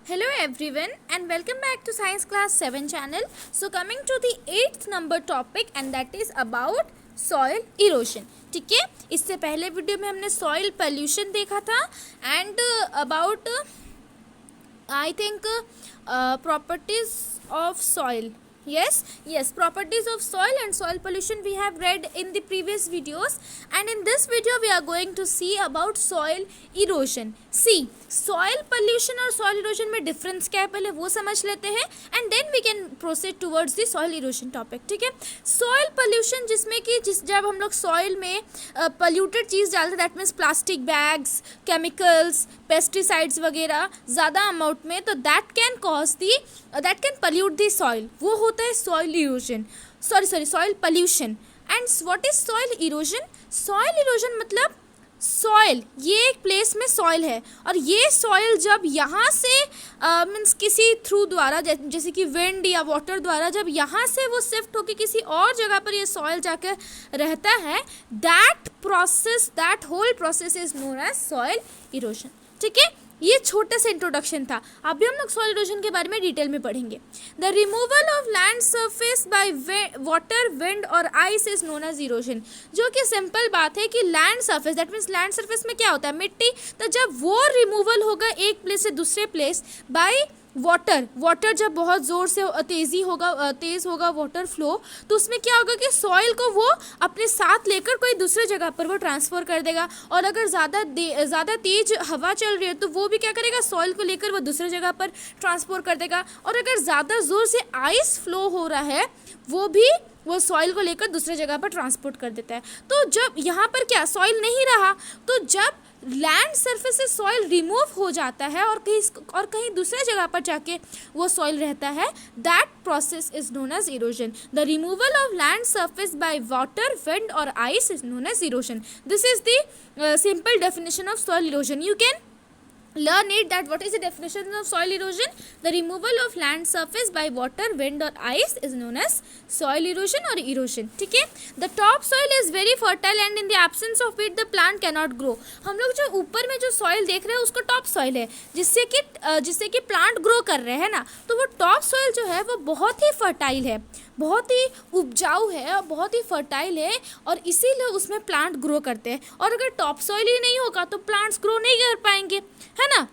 Hello everyone and welcome back to Science Class 7 channel. So coming to the 8th number topic and that is about soil erosion. ठीक है, इससे पहले video में हमने soil pollution देखा था and about I think properties of soil. Yes, properties of soil and soil pollution we have read in the previous videos, and in this video we are going to see about soil erosion. See, soil pollution और soil erosion में difference क्या है पहले वो समझ लेते हैं and then we can proceed towards the soil erosion topic. ठीक है, soil pollution जिसमें कि जब हम लोग soil में polluted चीज़ डालते हैं, that means plastic bags, chemicals, pesticides वगैरह ज़्यादा amount में, तो that can pollute the soil. वो होता है soil erosion. soil pollution. And what is soil erosion? Soil erosion मतलब सॉइल, ये एक प्लेस में सॉइल है और ये सॉइल जब यहाँ से मीन्स किसी थ्रू द्वारा जैसे कि विंड या वाटर द्वारा जब यहाँ से वो शिफ्ट होकर किसी और जगह पर ये सॉइल जाकर रहता है, that whole process is known as soil erosion. ठीक है, ये छोटा सा इंट्रोडक्शन था. अभी हम लोग सॉइल इरोजन के बारे में डिटेल में पढ़ेंगे. The removal of land surface by water, wind और ice is known as erosion. जो कि सिंपल बात है कि land surface, that means land surface में क्या होता है, मिट्टी. तो जब वो रिमूवल होगा एक प्लेस से दूसरे प्लेस बाय वाटर जब बहुत ज़ोर से तेज़ होगा वाटर फ्लो, तो उसमें क्या होगा कि सॉइल को वो अपने साथ लेकर कोई दूसरे जगह पर वो ट्रांसफ़र कर देगा. और अगर ज़्यादा तेज़ हवा चल रही है तो वो भी क्या करेगा, सॉइल को लेकर वो दूसरे जगह पर ट्रांसफ़र कर देगा. और अगर ज़्यादा ज़ोर से आइस फ्लो हो रहा है वो सॉइल को लेकर दूसरे जगह पर ट्रांसपोर्ट कर देता है. तो जब यहाँ पर क्या सॉइल नहीं रहा, तो जब लैंड सरफेस से सॉइल रिमूव हो जाता है और कहीं दूसरे जगह पर जाके वो सॉइल रहता है, that process is known as erosion. The removal of land surface by water, wind और ice is known as erosion. This is the simple definition of soil erosion. You can learn it that what is the definition of soil erosion. The removal of land surface by water, wind or ice is known as soil erosion or erosion. ठीक है, the top soil is very fertile and in the absence of it the plant cannot grow. हम लोग जो ऊपर में जो soil देख रहे हैं उसको top soil है, जिससे कि plant grow कर रहे हैं ना, तो वो top soil जो है वो बहुत ही fertile है, बहुत ही उपजाऊ है और बहुत ही फर्टाइल है और इसीलिए उसमें प्लांट ग्रो करते हैं. और अगर टॉप सॉइल ही नहीं होगा तो प्लांट्स ग्रो नहीं कर पाएंगे, है ना.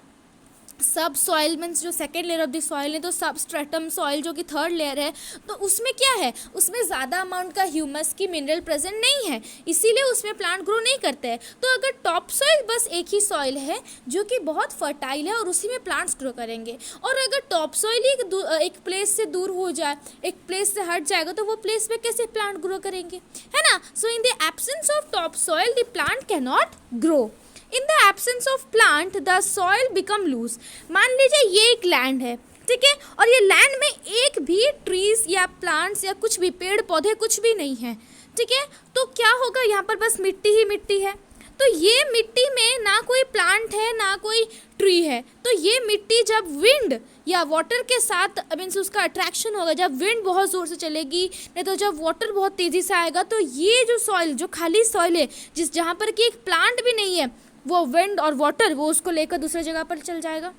सब सॉइल मीन्स जो second layer of the soil है, तो सब स्ट्रेटम सॉइल जो कि थर्ड लेयर है, तो उसमें क्या है, उसमें ज़्यादा अमाउंट का ह्यूमस की मिनरल प्रेजेंट नहीं है, इसीलिए उसमें प्लांट ग्रो नहीं करते हैं. तो अगर टॉप सॉइल बस एक ही सॉइल है जो कि बहुत फर्टाइल है और उसी में प्लांट्स ग्रो करेंगे, और अगर टॉप सॉइल ही एक प्लेस से दूर हो जाए, एक प्लेस से हट जाएगा, तो वो प्लेस पे कैसे प्लांट ग्रो करेंगे, है ना. So in the absence of top soil the plant can not grow. In the absence of plant, the soil become loose. मान लीजिए ये एक लैंड है, ठीक है, और ये लैंड में एक भी ट्रीज या प्लांट्स या कुछ भी पेड़ पौधे कुछ भी नहीं है, ठीक है. तो क्या होगा, यहाँ पर बस मिट्टी ही मिट्टी है. तो ये मिट्टी में ना कोई प्लांट है ना कोई ट्री है. तो ये मिट्टी जब विंड या वाटर के साथ मीन्स उसका अट्रैक्शन होगा, जब विंड बहुत ज़ोर से चलेगी, नहीं तो जब वाटर बहुत तेज़ी से आएगा, तो ये जो सॉइल, जो खाली सॉइल है जहाँ पर कि एक प्लांट भी नहीं है, वो विंड और वाटर वो उसको लेकर दूसरे जगह पर चल जाएगा,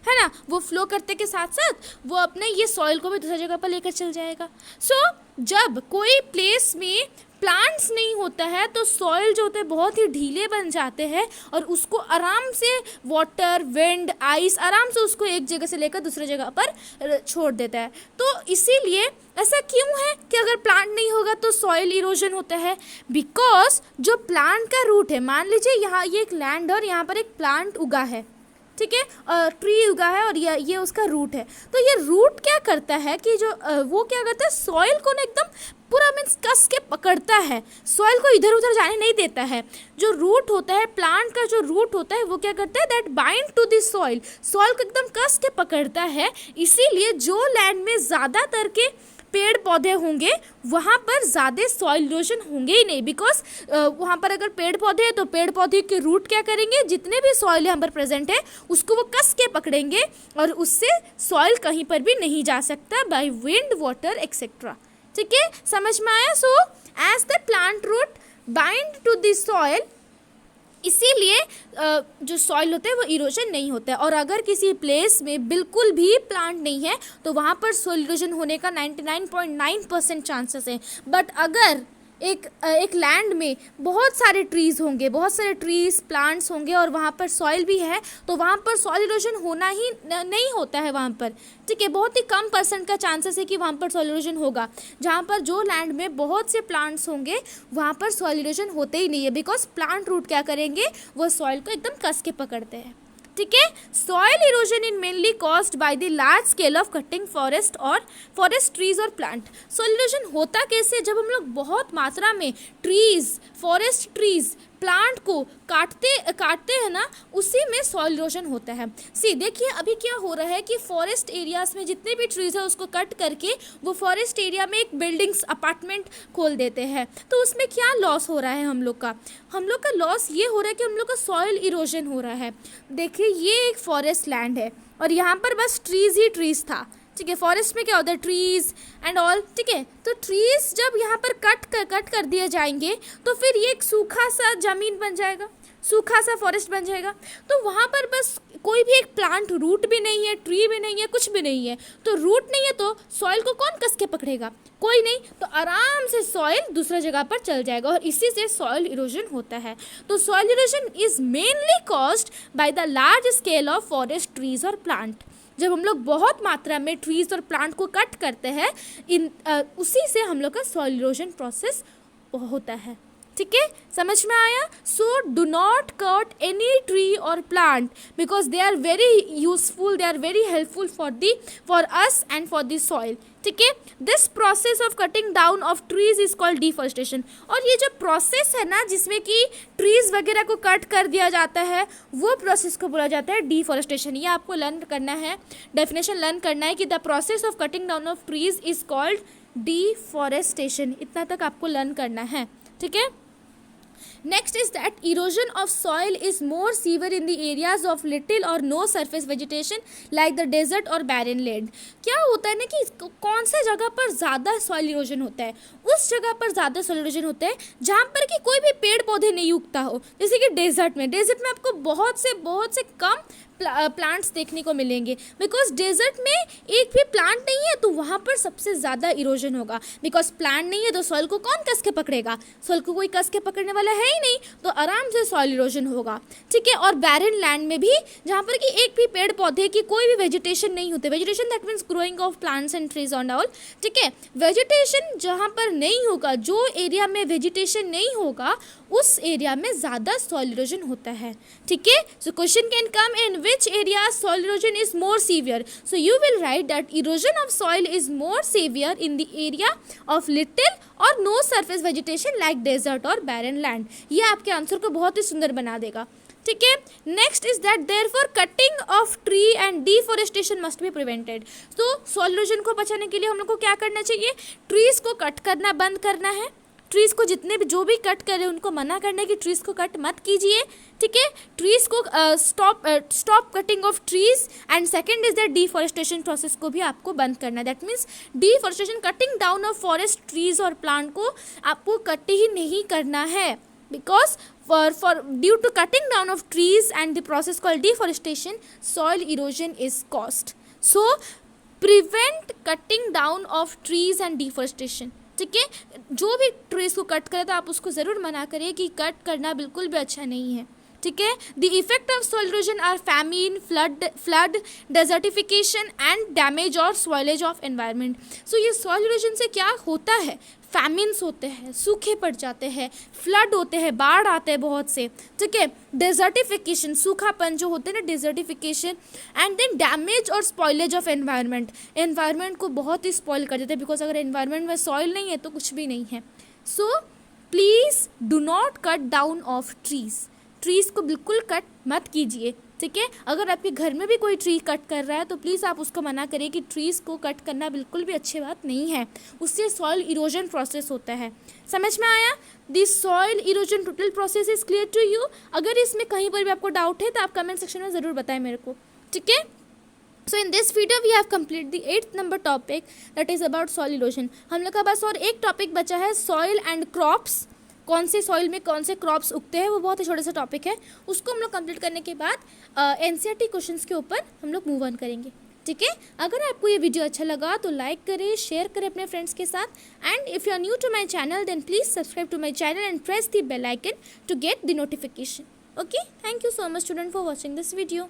है ना. वो फ्लो करते के साथ साथ वो अपने ये सॉइल को भी दूसरी जगह पर लेकर चल जाएगा. सो जब कोई प्लेस में प्लांट्स नहीं होता है तो सॉइल जो होते हैं बहुत ही ढीले बन जाते हैं और उसको आराम से वाटर, विंड, आइस आराम से उसको एक जगह से लेकर दूसरे जगह पर छोड़ देता है. तो इसीलिए ऐसा क्यों है कि अगर प्लांट नहीं होगा तो सॉइल इरोजन होता है, बिकॉज जो प्लांट का रूट है, मान लीजिए यहाँ ये एक लैंड और यहाँ पर एक प्लांट उगा है, ठीक है, ट्री उगा है और ये उसका रूट है. तो ये रूट क्या करता है कि जो वो क्या करता है, सॉइल को ना एकदम पूरा मीन्स कस के पकड़ता है, सॉइल को इधर उधर जाने नहीं देता है. जो रूट होता है, प्लांट का जो रूट होता है, वो क्या करता है, that bind to the soil को एकदम कस के पकड़ता है. इसीलिए जो लैंड में ज़्यादातर के पेड़ पौधे होंगे वहाँ पर ज़्यादा सॉइल इरोजन होंगे ही नहीं, बिकॉज वहाँ पर अगर पेड़ पौधे हैं तो पेड़ पौधे के रूट क्या करेंगे, जितने भी सॉइल यहाँ पर प्रेजेंट है उसको वो कस के पकड़ेंगे और उससे सॉइल कहीं पर भी नहीं जा सकता बाय विंड, वाटर एक्सेट्रा. ठीक है, समझ में आया. So as the plant root bind to the soil इसीलिए जो सॉइल होता है वो इरोजन नहीं होता है। और अगर किसी प्लेस में बिल्कुल भी प्लांट नहीं है तो वहाँ पर सॉइल इरोजन होने का 99.9% चांसेस है। बट अगर एक लैंड में बहुत सारे ट्रीज़ होंगे, बहुत सारे ट्रीज़ प्लांट्स होंगे और वहाँ पर सॉइल भी है, तो वहाँ पर सॉइल इरोजन होना ही नहीं होता है वहाँ पर, ठीक है। बहुत ही कम % का चांसेस है कि वहाँ पर सॉइल इरोजन होगा। जहाँ पर जो लैंड में बहुत से प्लांट्स होंगे वहाँ पर सॉइल इरोजन होते ही नहीं है, बिकॉज प्लांट रूट क्या करेंगे, वो सॉइल को एकदम कस के पकड़ते हैं, ठीक है। Soil erosion in mainly caused by the large scale of cutting forest trees और प्लांट। सॉइल इरोजन होता कैसे, जब हम लोग बहुत मात्रा में ट्रीज, फॉरेस्ट ट्रीज, प्लांट को काटते हैं ना, उसी में सॉइल इरोजन होता है। सी देखिए अभी क्या हो रहा है कि फॉरेस्ट एरियाज में जितने भी ट्रीज है उसको कट करके वो फॉरेस्ट एरिया में एक बिल्डिंग्स, अपार्टमेंट खोल देते हैं। तो उसमें क्या लॉस हो रहा है हम लोग का लॉस ये हो रहा है कि हम लोग का सॉइल इरोजन हो रहा है। देखिए ये एक फॉरेस्ट लैंड है और यहाँ पर बस ट्रीज ही ट्रीज था, ठीक है। फॉरेस्ट में क्या होता है, ट्रीज एंड ऑल, ठीक है। तो ट्रीज जब यहाँ पर कट कर दिए जाएंगे तो फिर ये एक सूखा सा जमीन बन जाएगा, सूखा सा फॉरेस्ट बन जाएगा। तो वहाँ पर बस कोई भी एक प्लांट, रूट भी नहीं है, ट्री भी नहीं है, कुछ भी नहीं है। तो रूट नहीं है तो सॉइल को कौन कस के पकड़ेगा, कोई नहीं। तो आराम से सॉइल दूसरे जगह पर चल जाएगा और इसी से सॉइल इरोजन होता है। तो soil erosion is mainly caused by the large scale of forest trees और प्लांट। जब हम लोग बहुत मात्रा में ट्रीज और प्लांट को कट करते हैं, उसी से हम लोग का सॉइल इरोजन प्रोसेस होता है, ठीक है। समझ में आया। So do not cut any tree और plant because they are very useful, they are very helpful for us and for the soil, ठीक है। This process of cutting down of trees is called deforestation. और ये जो process है ना जिसमें कि ट्रीज वगैरह को कट कर दिया जाता है, वो प्रोसेस को बोला जाता है डिफॉरेस्टेशन। ये आपको लर्न करना है, डेफिनेशन लर्न करना है कि the process of cutting down of trees is called deforestation. इतना तक आपको लर्न करना है, ठीक है। Next is that erosion of soil is more severe in the areas of little or no surface vegetation like the desert or barren land. क्या होता है ना कि कौन से जगह पर ज़्यादा सॉइल इरोजन होता है, उस जगह पर ज़्यादा सॉइल इरोजन होता है जहाँ पर कि कोई भी पेड़ पौधे नहीं उगता हो। जैसे कि डेजर्ट में आपको बहुत से कम प्लांट्स देखने को मिलेंगे, बिकॉज डेजर्ट में एक भी प्लांट नहीं है तो वहाँ पर सबसे ज़्यादा इरोजन होगा। बिकॉज प्लांट नहीं है तो सॉइल को कौन कस के पकड़ेगा, सॉइल को कोई कस के पकड़ने वाला है ही नहीं, तो आराम से सॉइल इरोजन होगा, ठीक है। और बैरन लैंड में भी जहाँ पर कि एक भी पेड़ पौधे की कोई भी वेजिटेशन नहीं होते, vegetation that means growing of plants and trees on all, ठीक है। वेजिटेशन जहाँ पर नहीं होगा, जो एरिया में वेजिटेशन नहीं होगा उस एरिया में ज़्यादा सॉइल इरोजन होता है, ठीक है। So question can come in which area soil erosion is more severe. So you will write that erosion of soil is more severe in the area of little or no surface vegetation like desert or barren land. ये आपके answer को बहुत ही सुंदर बना देगा, ठीक है। Next is that therefore cutting of tree and deforestation must be prevented. तो सॉइल इरोजन को बचाने के लिए हम लोग को क्या करना चाहिए, ट्रीज को कट करना बंद करना है। ट्रीज़ को जितने भी जो भी कट करें उनको मना करना है कि ट्रीज़ को कट मत कीजिए, ठीक है। ट्रीज़ को stop cutting of trees. And second is that deforestation process को भी आपको बंद करना है। That means deforestation, cutting down of forest trees और प्लांट को आपको कट ही नहीं करना है, because for due to cutting down of trees and the process called deforestation, soil erosion is caused. So prevent cutting down of trees and deforestation, ठीक है। जो भी ट्रीज को कट करे तो आप उसको ज़रूर मना करिए कि कट करना बिल्कुल भी अच्छा नहीं है, ठीक है। The effect of soil erosion are famine, flood, desertification and damage और सॉइलेज ऑफ एनवायरनमेंट। सो ये सॉइल इरोजन से क्या होता है, फैमिन्स होते हैं, सूखे पड़ जाते हैं, फ्लड होते हैं, बाढ़ आते हैं बहुत से, ठीक है। डेजर्टिफिकेशन, सूखापन जो होते हैं ना, डेजर्टिफिकेशन। एंड देन डैमेज और स्पॉइलेज ऑफ एनवायरनमेंट, एनवायरनमेंट को बहुत ही स्पॉइल कर देते हैं, बिकॉज अगर एनवायरनमेंट में सॉइल नहीं है तो कुछ भी नहीं है। So please do not cut down of trees को बिल्कुल कट मत कीजिए, ठीक है। अगर आपके घर में भी कोई ट्री कट कर रहा है तो प्लीज़ आप उसको मना करिए कि ट्रीज़ को कट करना बिल्कुल भी अच्छी बात नहीं है, उससे सॉइल इरोजन प्रोसेस होता है। समझ में आया। This soil erosion total process is clear to you. अगर इसमें कहीं पर भी आपको डाउट है तो आप कमेंट सेक्शन में ज़रूर बताएं मेरे को, ठीक है। So in this video we have completed the 8th number topic, that is about soil erosion. हम लोग का बस और एक टॉपिक बचा है, soil and crops, कौन से सॉइल में कौन से क्रॉप्स उगते हैं, वो बहुत ही छोटा सा टॉपिक है। उसको हम लोग कंप्लीट करने के बाद एनसीईआरटी क्वेश्चंस के ऊपर हम लोग मूव ऑन करेंगे, ठीक है। अगर आपको ये वीडियो अच्छा लगा तो लाइक करें, शेयर करें अपने फ्रेंड्स के साथ, and if you are new to my channel then please subscribe to my channel and press the bell icon to get the notification. Okay, thank you so much student for watching this video.